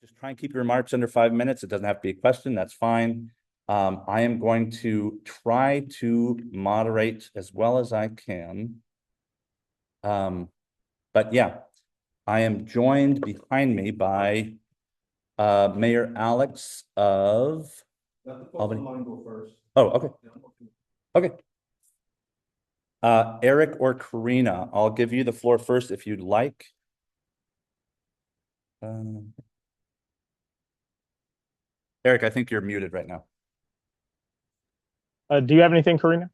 Just try and keep your remarks under 5 minutes. It doesn't have to be a question. That's fine. I am going to try to moderate as well as I can. But yeah, I am joined behind me by Mayor Alex of Albany. Go first. Oh, okay. Okay. Eric or Karina, I'll give you the floor first if you'd like. Eric, I think you're muted right now. Do you have anything, Karina?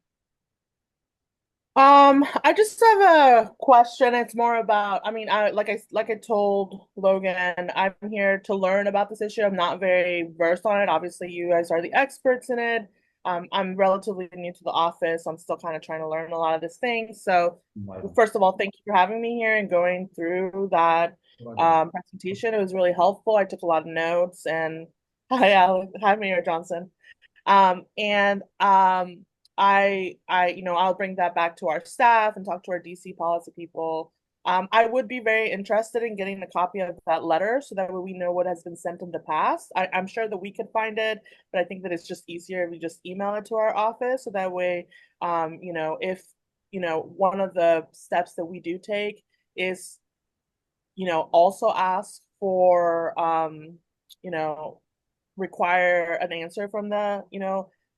I just have a question. It's more about, I told Logan, I'm here to learn about this issue. I'm not very versed on it. Obviously, you guys are the experts in it. I'm relatively new to the office. I'm still kind of trying to learn a lot of this thing. So, first of all, thank you for having me here and going through that presentation. It was really helpful. I took a lot of notes. And hi, Alex. Hi, Mayor Johnson. I'll bring that back to our staff and talk to our DC policy people. I would be very interested in getting a copy of that letter so that way we know what has been sent in the past. I'm sure that we could find it, but I think that it's just easier if we just email it to our office. So that way, if, one of the steps that we do take is, also ask for, require an answer from the,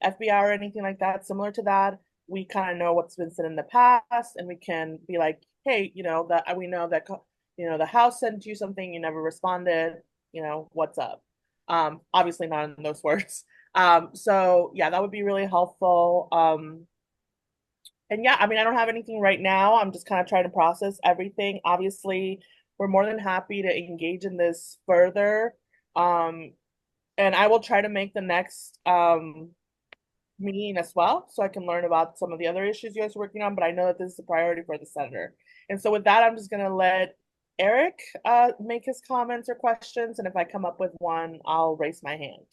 FBI or anything like that, similar to that, we kind of know what's been said in the past, and we can be like, hey, that we know that the House sent you something, you never responded, what's up? Obviously not in those words. So yeah, that would be really helpful. And yeah, I don't have anything right now. I'm just kind of trying to process everything. Obviously, we're more than happy to engage in this further. And I will try to make the next meeting as well, so I can learn about some of the other issues you guys are working on, but I know that this is a priority for the senator. And so with that, I'm just going to let Eric make his comments or questions, and if I come up with one, I'll raise my hand.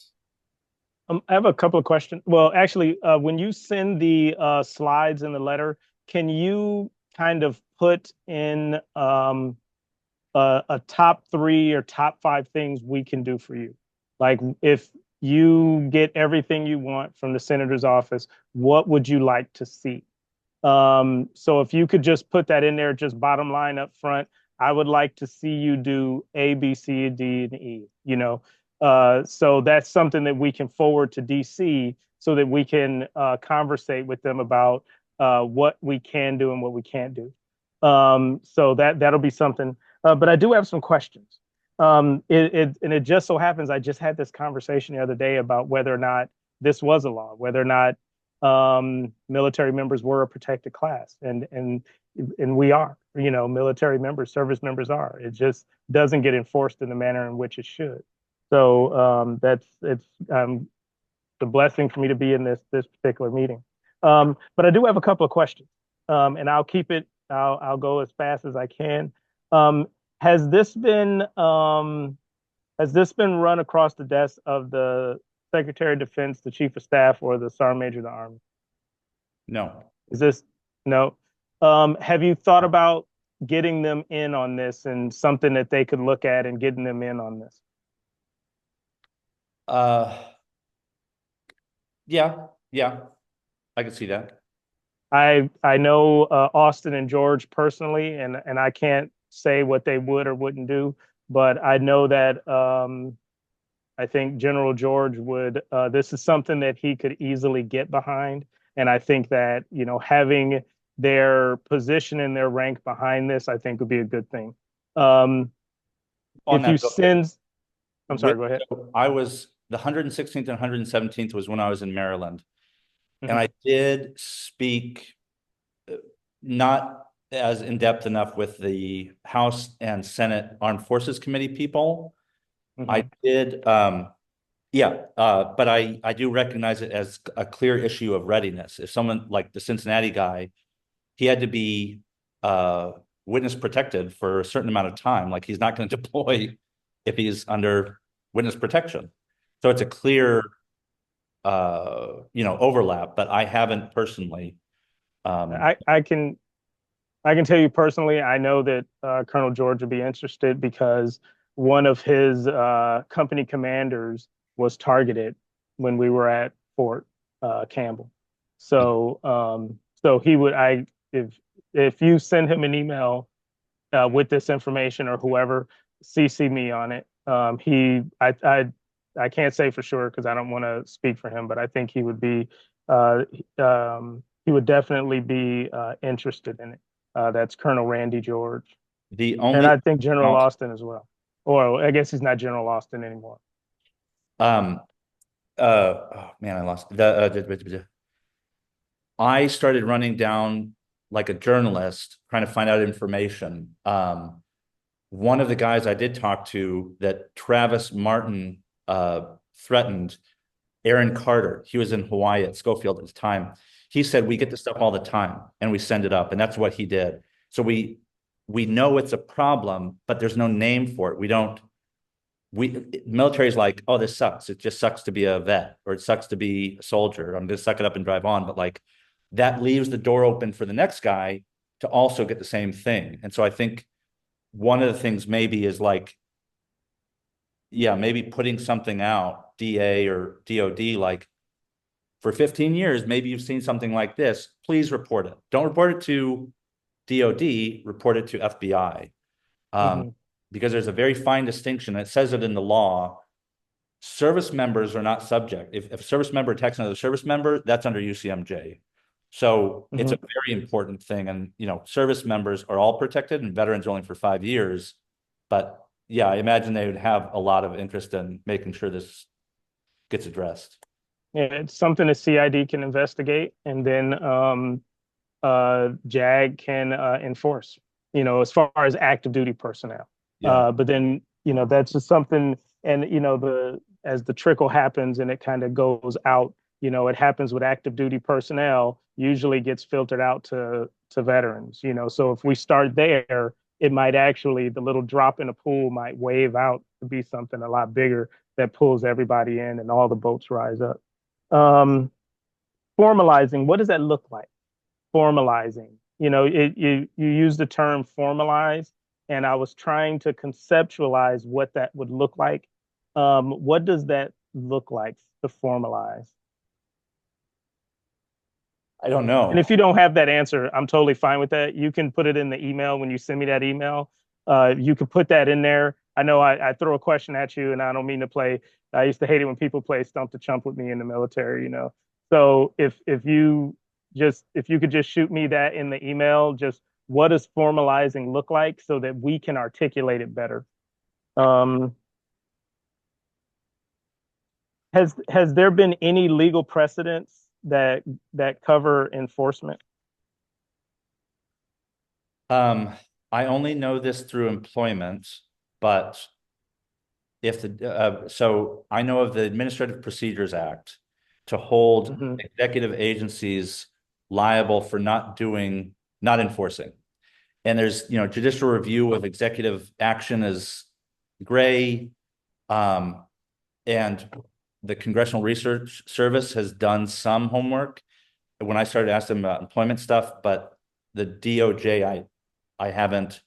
I have a couple of questions. Well, actually, when you send the slides in the letter, can you kind of put in a top 3 or top 5 things we can do for you? Like, if you get everything you want from the senator's office, what would you like to see? So if you could just put that in there, just bottom line up front, I would like to see you do A, B, C, D, and E, so that's something that we can forward to DC so that we can conversate with them about what we can do and what we can't do. So that'll be something. But I do have some questions. And it just so happens I just had this conversation the other day about whether or not this was a law, whether or not military members were a protected class, and we are, military members, service members are. It just doesn't get enforced in the manner in which it should. So it's a blessing for me to be in this particular meeting. But I do have a couple of questions, and I'll keep it. I'll go as fast as I can. Has this been run across the desk of the Secretary of Defense, the Chief of Staff, or the Sergeant Major of the Army? No. No? Have you thought about getting them in on this and something that they could look at and getting them in on this? Yeah, I can see that. I know Austin and George personally, and I can't say what they would or wouldn't do, but I know that I think General George would. This is something that he could easily get behind, and I think that having their position and their rank behind this, I think would be a good thing. If you send, I'm sorry, go ahead. I was the 116th and 117th was when I was in Maryland, Mm-hmm. and I did speak not as in-depth enough with the House and Senate Armed Forces Committee people. Mm-hmm. I did, but I do recognize it as a clear issue of readiness. If someone like the Cincinnati guy, he had to be witness protected for a certain amount of time. Like, he's not going to deploy if he's under witness protection. So it's a clear, overlap, but I haven't personally. I can tell you personally, I know that Colonel George would be interested because one of his company commanders was targeted when we were at Fort Campbell. So so he would if you send him an email with this information or whoever, CC me on it. I can't say for sure because I don't want to speak for him, but I think he would be he would definitely be interested in it. That's Colonel Randy George. The And only, I think General Austin as well. Or I guess he's not General Austin anymore. oh man, I lost I started running down like a journalist trying to find out information. One of the guys I did talk to that Travis Martin threatened, Aaron Carter, he was in Hawaii at Schofield at the time. He said, we get this stuff all the time and we send it up. And that's what he did. So we know it's a problem, but there's no name for it. Military's like, oh, this sucks. It just sucks to be a vet, or it sucks to be a soldier. I'm going to suck it up and drive on. But like, that leaves the door open for the next guy to also get the same thing. And so I think one of the things maybe is like, yeah, maybe putting something out, DA or DOD, like, for 15 years, maybe you've seen something like this, please report it. Don't report it to DOD, report it to FBI. Because there's a very fine distinction. It says it in the law. Service members are not subject. If a service member attacks another service member, that's under UCMJ. So it's a very important thing. And, service members are all protected and veterans only for 5 years. But yeah, I imagine they would have a lot of interest in making sure this gets addressed. Yeah, it's something that CID can investigate, and then JAG can enforce, as far as active duty personnel. Yeah. But then, that's just something, and, as the trickle happens and it kind of goes out, it happens with active duty personnel, usually gets filtered out to veterans, so if we start there, it might actually, the little drop in a pool might wave out to be something a lot bigger that pulls everybody in and all the boats rise up. Formalizing, what does that look like? Formalizing, you use the term formalize, and I was trying to conceptualize what that would look like. What does that look like to formalize? I don't know. And if you don't have that answer, I'm totally fine with that. You can put it in the email when you send me that email. You could put that in there. I know I throw a question at you, and I don't mean to play. I used to hate it when people play stump the chump with me in the military, So if you could just shoot me that in the email, just what does formalizing look like so that we can articulate it better. Has there been any legal precedents that cover enforcement? I only know this through employment, but if so I know of the Administrative Procedures Act to hold executive agencies liable for not enforcing. And there's, judicial review of executive action is gray. And the Congressional Research Service has done some homework when I started asking them about employment stuff, but the DOJ, I haven't,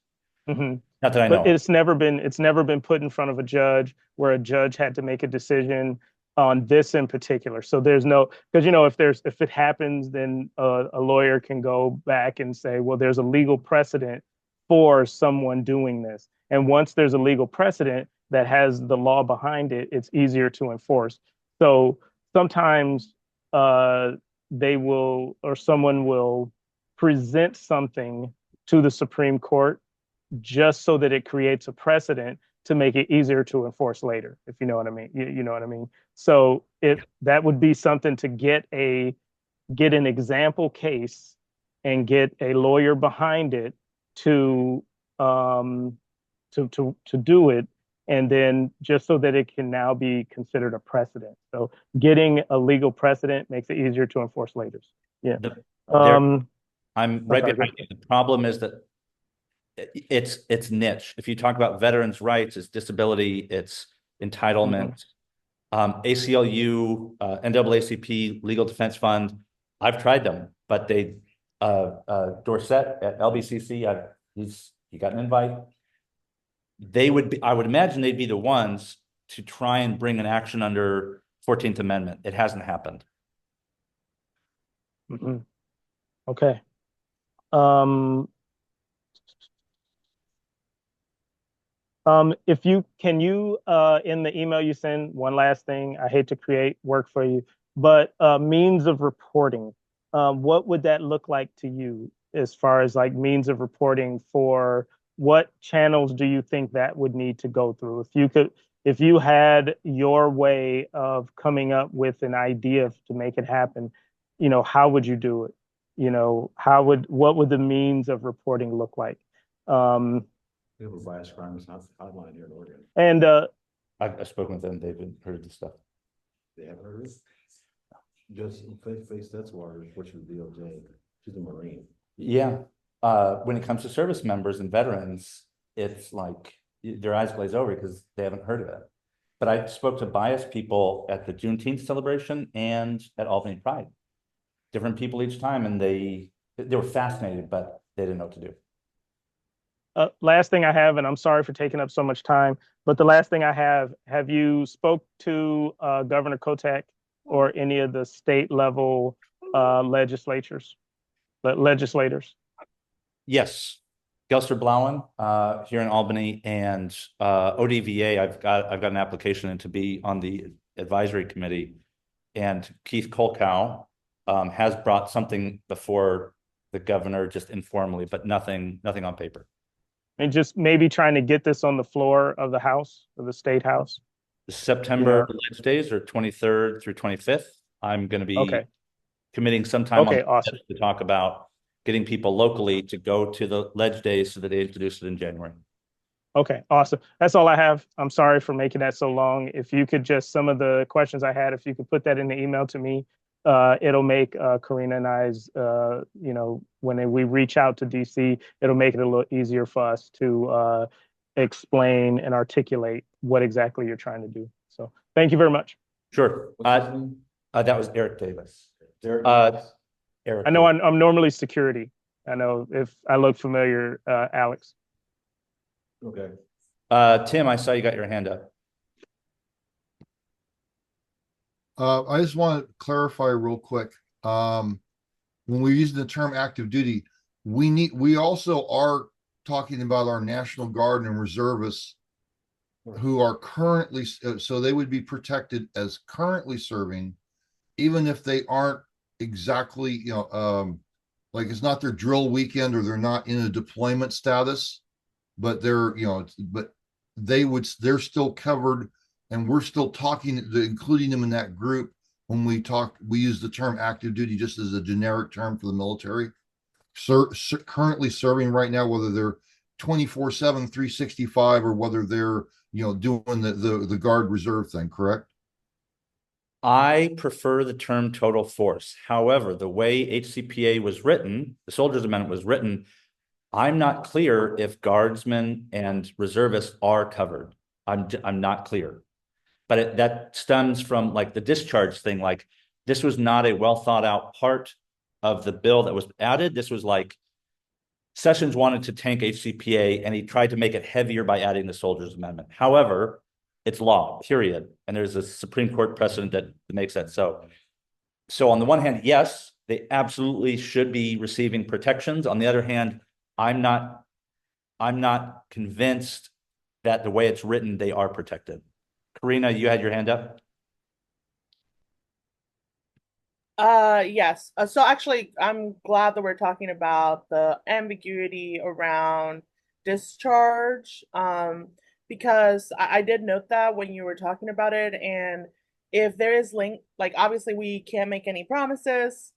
not that I know. But it's never been put in front of a judge where a judge had to make a decision on this in particular. So there's no, because if it happens, then a lawyer can go back and say, well, there's a legal precedent for someone doing this. And once there's a legal precedent that has the law behind it, it's easier to enforce. So sometimes they will, or someone will present something to the Supreme Court just so that it creates a precedent to make it easier to enforce later, if you know what I mean. You know what I mean? So that would be something to get an example case and get a lawyer behind it to do it, and then just so that it can now be considered a precedent. So getting a legal precedent makes it easier to enforce later. Yeah. I'm right behind you. The problem is that it's niche. If you talk about veterans' rights, it's disability, it's entitlement. ACLU, NAACP, Legal Defense Fund, I've tried them, but they Dorsett at LBCC, he got an invite. I would imagine they'd be the ones to try and bring an action under 14th Amendment. It hasn't happened. Mhm. Okay. Um, if you can you in the email you send, one last thing, I hate to create work for you, but means of reporting, what would that look like to you as far as like means of reporting for what channels do you think that would need to go through? If you had your way of coming up with an idea to make it happen, how would you do it? What would the means of reporting look like? Um, We have a vice crimes hotline here in Oregon. and I've spoken with them. They've heard the stuff. They have heard it. Just face that's water, which is DOJ. She's a Marine. Yeah. When it comes to service members and veterans, it's like their eyes glaze over because they haven't heard of it. But I spoke to biased people at the Juneteenth celebration and at Albany Pride. Different people each time, and they were fascinated, but they didn't know what to do. last thing I have, and I'm sorry for taking up so much time, but the last thing I have you spoke to Governor Kotek or any of the state level legislators? Yes. Gelster Blauen, here in Albany, and ODVA, I've got an application in to be on the advisory committee. And Keith Kolkow has brought something before the governor just informally, but nothing on paper. And just maybe trying to get this on the floor of the House, of the State House. The September Ledge Days are 23rd through 25th. I'm going to be Okay. committing some time Okay, on awesome. to talk about getting people locally to go to the Ledge Days so that they introduce it in January. Okay, awesome. That's all I have. I'm sorry for making that so long. If you could just, some of the questions I had, if you could put that in the email to me, it'll make Karina and I's, when we reach out to DC, it'll make it a little easier for us to explain and articulate what exactly you're trying to do. So thank you very much. Sure. What's his name? That was Eric Davis. Derek. Eric. I know Davis. I'm normally security. I know if I look familiar, Alex. Okay. Tim, I saw you got your hand up. I just want to clarify real quick. When we're using the term active duty, we also are talking about our National Guard and reservists who are currently, so they would be protected as currently serving, even if they aren't exactly, like it's not their drill weekend or they're not in a deployment status, but they're still covered, and we're still talking, including them in that group. When we use the term active duty just as a generic term for the military. Currently serving right now, whether they're 24/7, 365, or whether they're doing the Guard Reserve thing, correct? I prefer the term total force. However, the way HCPA was written, the Soldiers Amendment was written, I'm not clear if guardsmen and reservists are covered. I'm not clear. But that stems from like the discharge thing. Like this was not a well thought out part of the bill that was added. This was like Sessions wanted to tank HCPA and he tried to make it heavier by adding the Soldiers Amendment. However, it's law, period. And there's a Supreme Court precedent that makes that so. So on the one hand, yes, they absolutely should be receiving protections. On the other hand, I'm not convinced that the way it's written, they are protected. Karina, you had your hand up. Yes. So actually, I'm glad that we're talking about the ambiguity around discharge. Because I did note that when you were talking about it, and if there is like obviously we can't make any promises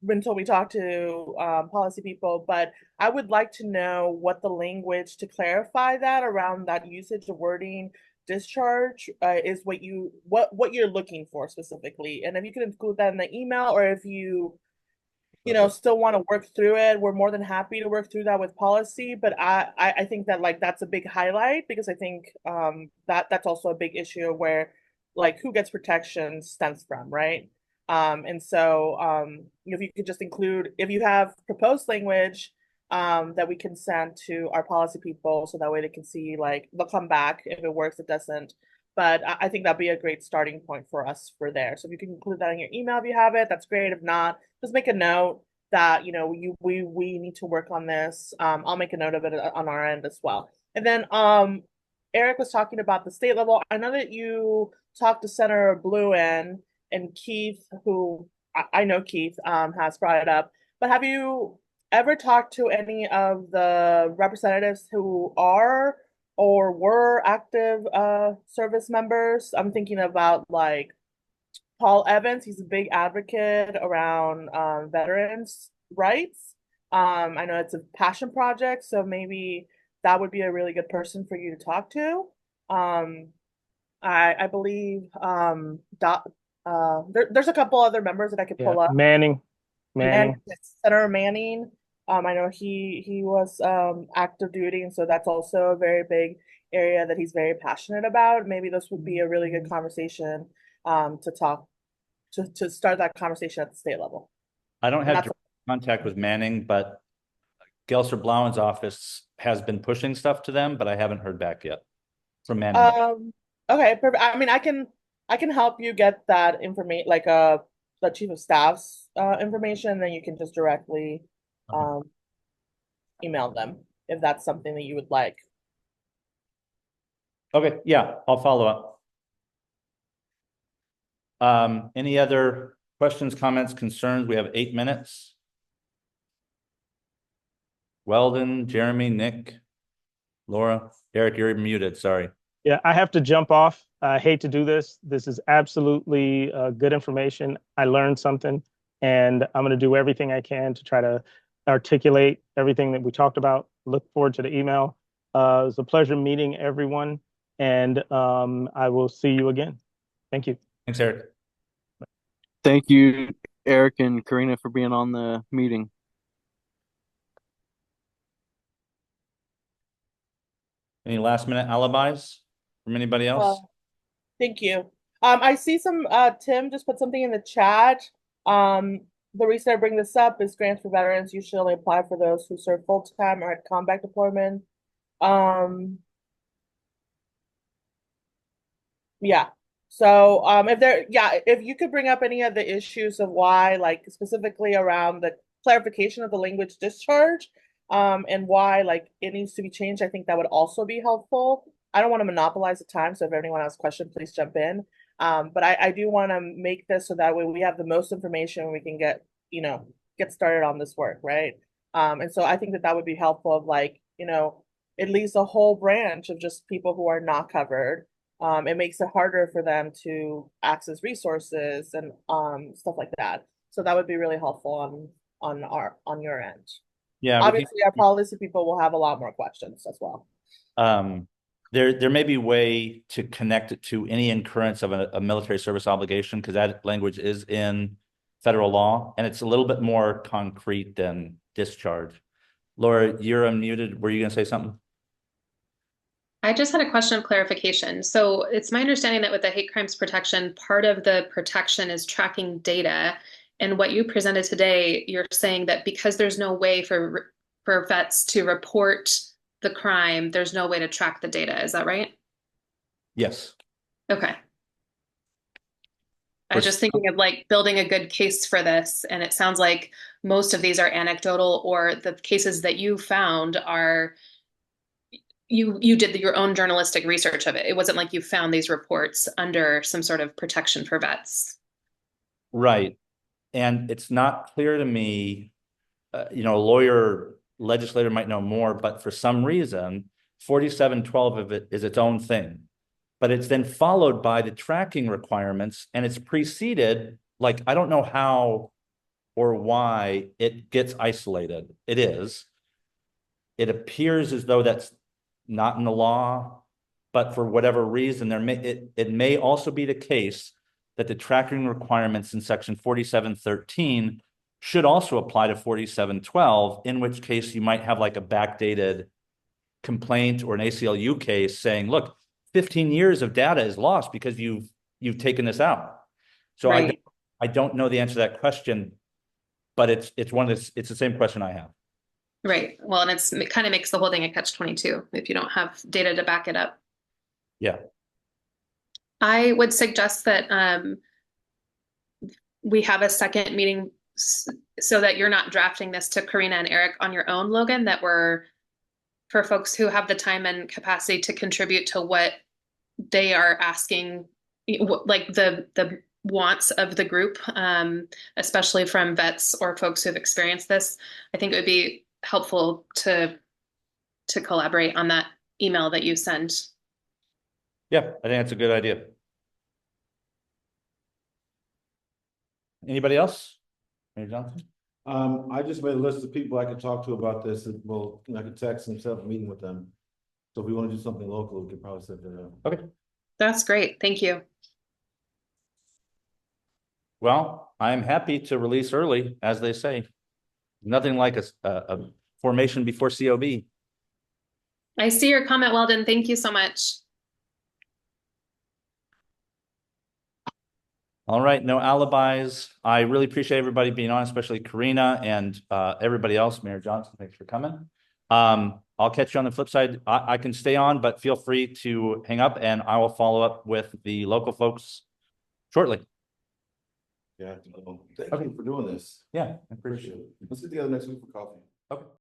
until we talk to policy people, but I would like to know what the language to clarify that around that usage of wording discharge is what you're looking for specifically. And if you could include that in the email, or if you still want to work through it, we're more than happy to work through that with policy. But I think that like that's a big highlight, because I think that's also a big issue where like who gets protection stems from, right? And so if you could just include, if you have proposed language that we can send to our policy people so that way they can see, like, they'll come back if it works, it doesn't. But I think that'd be a great starting point for us for there. So if you can include that in your email if you have it, that's great. If not, just make a note that, you know, we need to work on this. I'll make a note of it on our end as well. And then Eric was talking about the state level. I know that you talked to Senator Bluen and Keith, who I know Keith has brought it up. But have you ever talked to any of the representatives who are or were active service members? I'm thinking about like Paul Evans. He's a big advocate around veterans' rights. I know it's a passion project, so maybe that would be a really good person for you to talk to. I believe there's a couple other members that I could Yeah, pull up. Manning. Senator Manning. I know he was active duty, and so that's also a very big area that he's very passionate about. Maybe this would be a really good conversation to talk to start that conversation at the state level. I don't And have that's direct contact with Manning, but Gelsler Blauen's office has been pushing stuff to them, but I haven't heard back yet from Manning. Okay, perfect. I mean, I can help you get that information, like the chief of staff's information, then you can just directly email them if that's something that you would like. Okay, yeah, I'll follow up. Any other questions, comments, concerns? We have 8 minutes. Weldon, Jeremy, Nick, Laura, Eric, you're muted, sorry. Yeah, I have to jump off. I hate to do this. This is absolutely good information. I learned something, and I'm going to do everything I can to try to articulate everything that we talked about. Look forward to the email. It was a pleasure meeting everyone, and I will see you again. Thank you. Thanks, Eric. Thank you, Eric and Karina, for being on the meeting. Any last minute alibis from anybody else? Thank you. I see some Tim just put something in the chat. The reason I bring this up is grants for veterans usually only apply for those who serve full-time or had combat deployment. Yeah. So if you could bring up any of the issues of why, like specifically around the clarification of the language discharge, and why like it needs to be changed, I think that would also be helpful. I don't want to monopolize the time, so if anyone has a question, please jump in. But I do want to make this so that way we have the most information, we can get started on this work, right? And so I think that would be helpful of like, at least a whole branch of just people who are not covered. It makes it harder for them to access resources and stuff like that. So that would be really helpful on your end. Yeah, obviously our policy people will have a lot more questions as well. There may be a way to connect it to any incurrence of a military service obligation, because that language is in federal law and it's a little bit more concrete than discharge. Laura, you're unmuted. Were you going to say something? I just had a question of clarification. So it's my understanding that with the hate crimes protection, part of the protection is tracking data. And what you presented today, you're saying that because there's no way for vets to report the crime, there's no way to track the data. Is that right? Yes. Okay. I was just thinking of like building a good case for this, and it sounds like most of these are anecdotal, or the cases that you found are you did your own journalistic research of it. It wasn't like you found these reports under some sort of protection for vets. Right. And it's not clear to me, a lawyer, legislator might know more, but for some reason, 4712 of it is its own thing. But it's then followed by the tracking requirements, and it's preceded, like, I don't know how or why it gets isolated. It is. It appears as though that's not in the law, but for whatever reason, it may also be the case that the tracking requirements in section 4713 should also apply to 4712, in which case you might have like a backdated complaint or an ACLU case saying, look, 15 years of data is lost because you've taken this out. So right. I don't know the answer to that question, but it's the same question I have. Right. Well, and it kind of makes the whole thing a catch-22 if you don't have data to back it up. Yeah. I would suggest that we have a second meeting so that you're not drafting this to Karina and Eric on your own, Logan, that we're for folks who have the time and capacity to contribute to what they are asking, like the wants of the group, especially from vets or folks who have experienced this. I think it would be helpful to collaborate on that email that you send. Yeah, I think that's a good idea. Anybody else? Mayor Johnson? I just made a list of people I could talk to about this, and well, I could text and set up a meeting with them. So if we want to do something local, we could probably set that up. Okay. That's great. Thank you. Well, I'm happy to release early, as they say. Nothing like a formation before COB. I see your comment, Weldon. Thank you so much. All right, no alibis. I really appreciate everybody being on, especially Karina and everybody else. Mayor Johnson, thanks for coming. I'll catch you on the flip side. I can stay on, but feel free to hang up and I will follow up with the local folks shortly. Yeah. Thank you for doing this. Yeah, I Appreciate it. Let's get together next week for coffee. Okay.